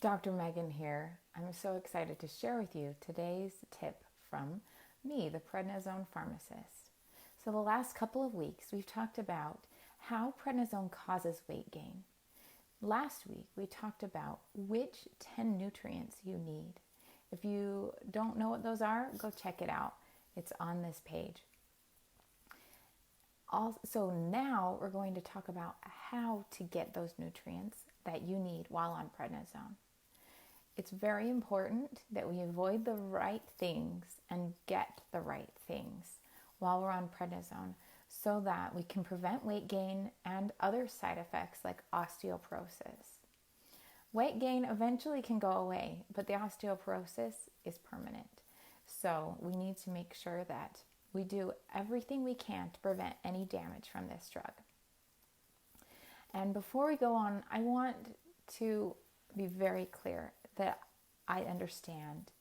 Dr. Megan here. I'm so excited to share with you today's tip from me, the Prednisone Pharmacist. So the last couple of weeks, we've talked about how prednisone causes weight gain. Last week, we talked about which 10 nutrients you need. If you don't know what those are, go check it out. It's on this page. So now we're going to talk about how to get those nutrients that you need while on prednisone. It's very important that we avoid the right things and get the right things while we're on prednisone so that we can prevent weight gain and other side effects like osteoporosis. Weight gain eventually can go away, but the osteoporosis is permanent. So we need to make sure that we do everything we can to prevent any damage from this drug. And before we go on, I want to be very clear that I understand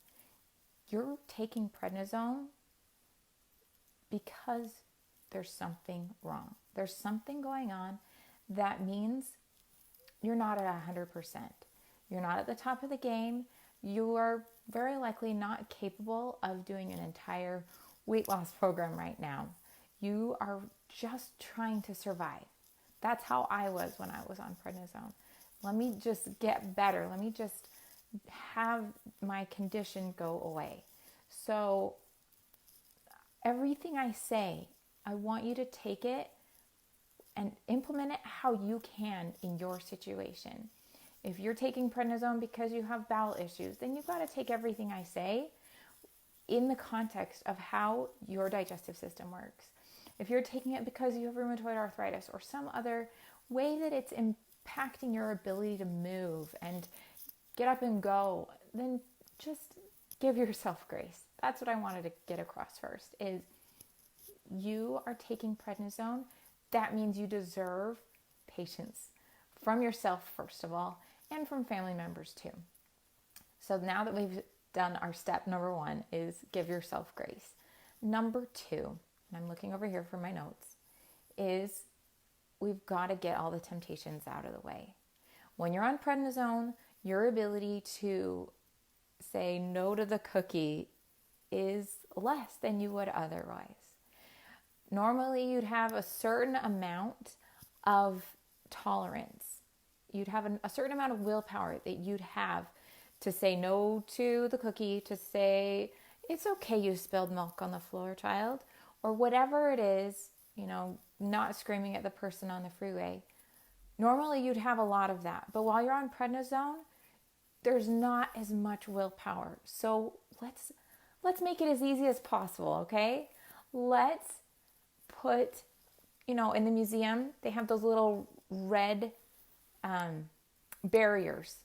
you're taking prednisone because there's something wrong. There's something going on that means you're not at 100%. You're not at the top of the game. You are very likely not capable of doing an entire weight loss program right now. You are just trying to survive. That's how I was when I was on prednisone. Let me just get better. Let me just have my condition go away. So everything I say, I want you to take it and implement it how you can in your situation. If you're taking prednisone because you have bowel issues, then you've got to take everything I say in the context of how your digestive system works. If you're taking it because you have rheumatoid arthritis or some other way that it's impacting your ability to move and get up and go, then just give yourself grace. That's what I wanted to get across first, is you are taking prednisone. That means you deserve patience from yourself, first of all, and from family members too. So now that we've done our step number one is give yourself grace. Number two, and I'm looking over here for my notes, is we've got to get all the temptations out of the way. When you're on prednisone, your ability to say no to the cookie is less than you would otherwise. Normally, you'd have a certain amount of tolerance. You'd have a certain amount of willpower that you'd have to say no to the cookie, to say, it's okay you spilled milk on the floor, child, or whatever it is, not screaming at the person on the freeway. Normally, you'd have a lot of that. But while you're on prednisone, there's not as much willpower. So let's make it as easy as possible, okay? Let's put, in the museum, they have those little red barriers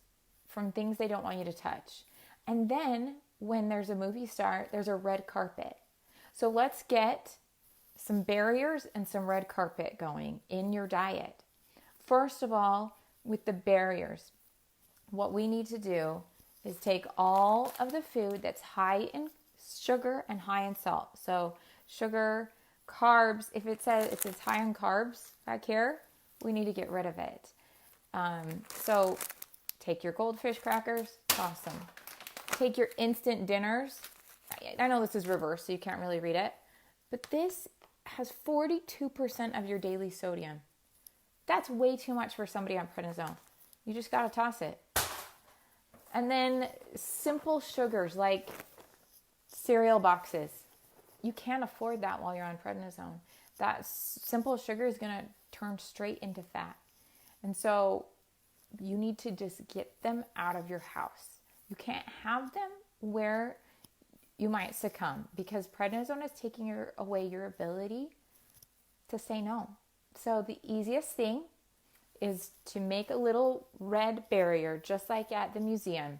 from things they don't want you to touch. And then when there's a movie star, there's a red carpet. So let's get some barriers and some red carpet going in your diet. First of all, with the barriers, what we need to do is take all of the food that's high in sugar and high in salt. So sugar, carbs, if it says it's high in carbs back here, we need to get rid of it. So take your goldfish crackers, toss them. Take your instant dinners. I know this is reversed, so you can't really read it, but this has 42% of your daily sodium. That's way too much for somebody on prednisone. You just got to toss it. And then simple sugars like cereal boxes. You can't afford that while you're on prednisone. That simple sugar is going to turn straight into fat. And so you need to just get them out of your house. You can't have them where you might succumb, because prednisone is taking away your ability to say no. So the easiest thing is to make a little red barrier, just like at the museum.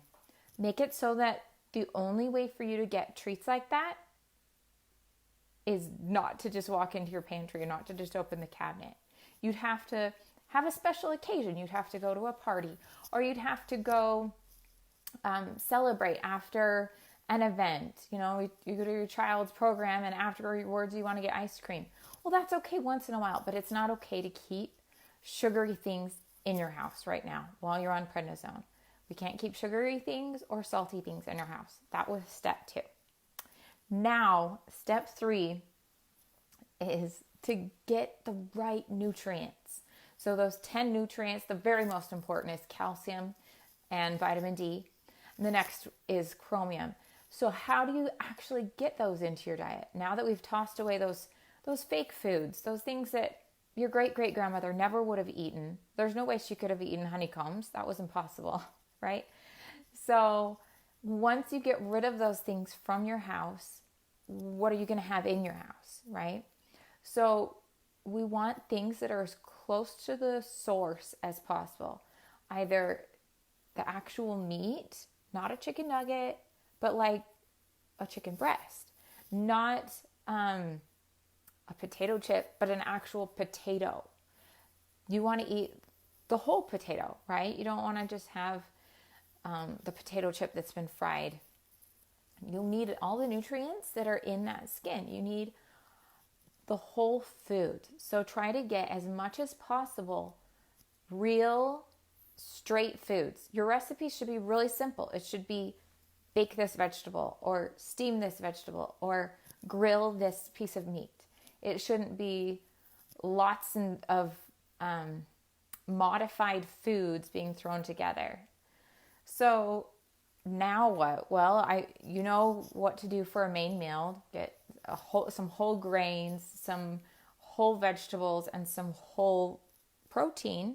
Make it so that the only way for you to get treats like that is not to just walk into your pantry or not to just open the cabinet. You'd have to have a special occasion. You'd have to go to a party, or you'd have to go celebrate after an event. You go to your child's program and afterwards you want to get ice cream. Well, that's okay once in a while, but it's not okay to keep sugary things in your house right now while you're on prednisone. We can't keep sugary things or salty things in our house. That was step 2. Now, step 3 is to get the right nutrients. So those 10 nutrients, the very most important is calcium and vitamin D. And the next is chromium. So how do you actually get those into your diet? Now that we've tossed away those fake foods, those things that your great-great-grandmother never would have eaten. There's no way she could have eaten honeycombs. That was impossible, right? So once you get rid of those things from your house, what are you going to have in your house, right? So we want things that are as close to the source as possible. Either the actual meat, not a chicken nugget, but like a chicken breast. Not a potato chip, but an actual potato. You want to eat the whole potato, right? You don't want to just have the potato chip that's been fried. You'll need all the nutrients that are in that skin. You need the whole food. So try to get as much as possible real, straight foods. Your recipe should be really simple. It should be bake this vegetable or steam this vegetable or grill this piece of meat. It shouldn't be lots of modified foods being thrown together. So now what? Well, you know what to do for a main meal. Get some whole grains, some whole vegetables, and some whole protein.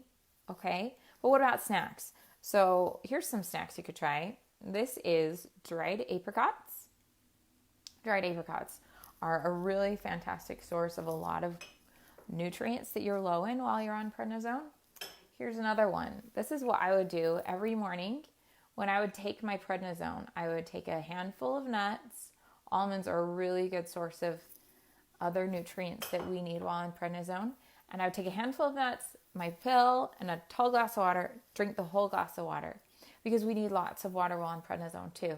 Okay. But what about snacks? So here's some snacks you could try. This is dried apricots. Dried apricots are a really fantastic source of a lot of nutrients that you're low in while you're on prednisone. Here's another one. This is what I would do every morning when I would take my prednisone. I would take a handful of nuts. Almonds are a really good source of other nutrients that we need while on prednisone. And I would take a handful of nuts, my pill, and a tall glass of water, drink the whole glass of water because we need lots of water while on prednisone too.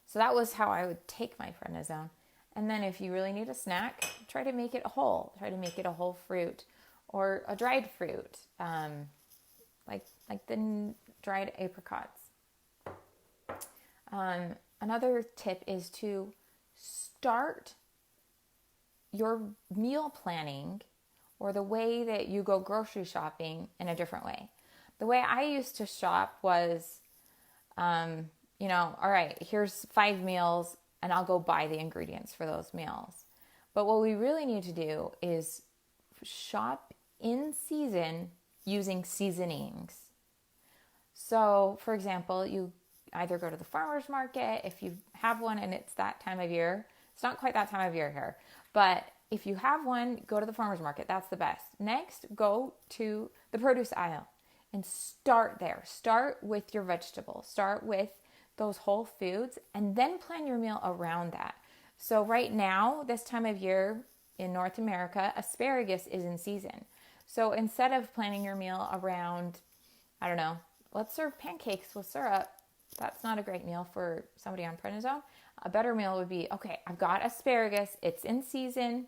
So that was how I would take my prednisone. And then if you really need a snack, try to make it whole. Try to make it a whole fruit or a dried fruit, like the dried apricots. Another tip is to start your meal planning or the way that you go grocery shopping in a different way. The way I used to shop was, all right, here's 5 meals and I'll go buy the ingredients for those meals. But what we really need to do is shop in season using seasonings. So, for example, you either go to the farmer's market if you have one and it's that time of year. It's not quite that time of year here, but if you have one, go to the farmer's market. That's the best. Next, go to the produce aisle and start there. Start with your vegetables. Start with those whole foods and then plan your meal around that. So right now, this time of year in North America, asparagus is in season. So instead of planning your meal around, let's serve pancakes with syrup. That's not a great meal for somebody on prednisone. A better meal would be, okay, I've got asparagus. It's in season.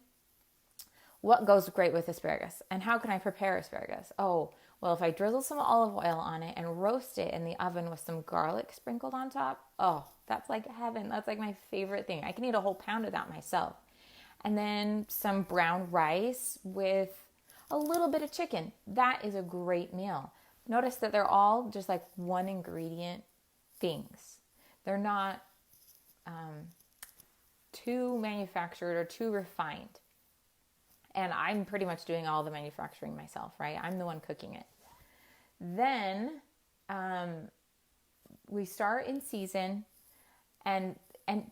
What goes great with asparagus? And how can I prepare asparagus? Oh, well, if I drizzle some olive oil on it and roast it in the oven with some garlic sprinkled on top, oh, that's like heaven. That's like my favorite thing. I can eat a whole pound of that myself. And then some brown rice with a little bit of chicken. That is a great meal. Notice that they're all just like one ingredient things. They're not too manufactured or too refined. And I'm pretty much doing all the manufacturing myself, right? I'm the one cooking it. Then we start in season and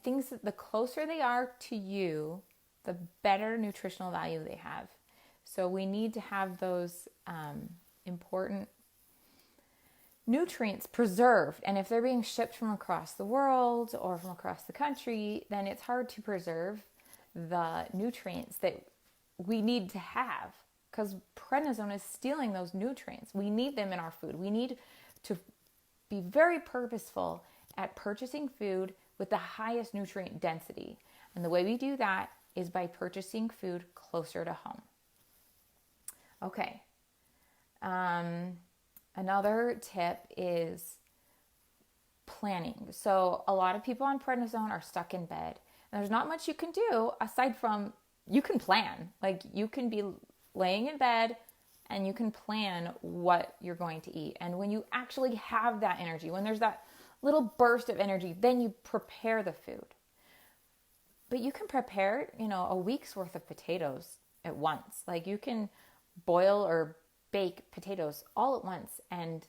things, the closer they are to you, the better nutritional value they have. So we need to have those important nutrients preserved. And if they're being shipped from across the world or from across the country, then it's hard to preserve the nutrients that we need to have because prednisone is stealing those nutrients. We need them in our food. We need to be very purposeful at purchasing food with the highest nutrient density. And the way we do that is by purchasing food closer to home. Okay. Another tip is planning. So a lot of people on prednisone are stuck in bed. And there's not much you can do aside from you can plan. Like you can be laying in bed and you can plan what you're going to eat. And when you actually have that energy, when there's that little burst of energy, then you prepare the food. But you can prepare, a week's worth of potatoes at once. Like you can boil or bake potatoes all at once and,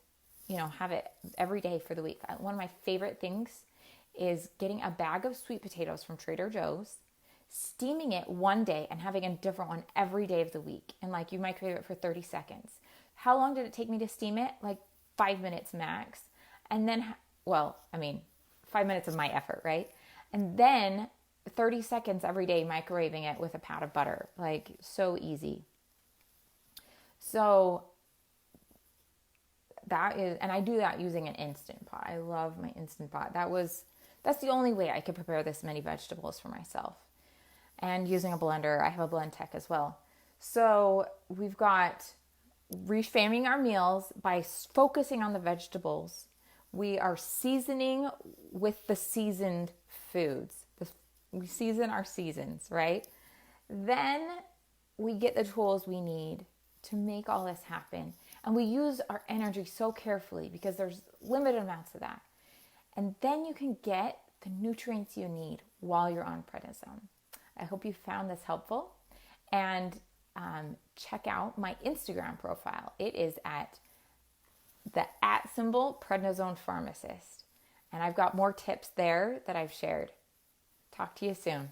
have it every day for the week. One of my favorite things is getting a bag of sweet potatoes from Trader Joe's, steaming it one day and having a different one every day of the week. And like you microwave it for 30 seconds. How long did it take me to steam it? Like 5 minutes max. And then, 5 minutes of my effort, right? And then 30 seconds every day microwaving it with a pat of butter. Like so easy. So that is, and I do that using an Instant Pot. I love my Instant Pot. That's the only way I could prepare this many vegetables for myself. And using a blender, I have a blend tech as well. So we've got reframing our meals by focusing on the vegetables. We are seasoning with the seasoned foods. We season our seasons, right? Then we get the tools we need to make all this happen. And we use our energy so carefully because there's limited amounts of that. And then you can get the nutrients you need while you're on prednisone. I hope you found this helpful. And check out my Instagram profile. It is at the @prednisone pharmacist. And I've got more tips there that I've shared. Talk to you soon.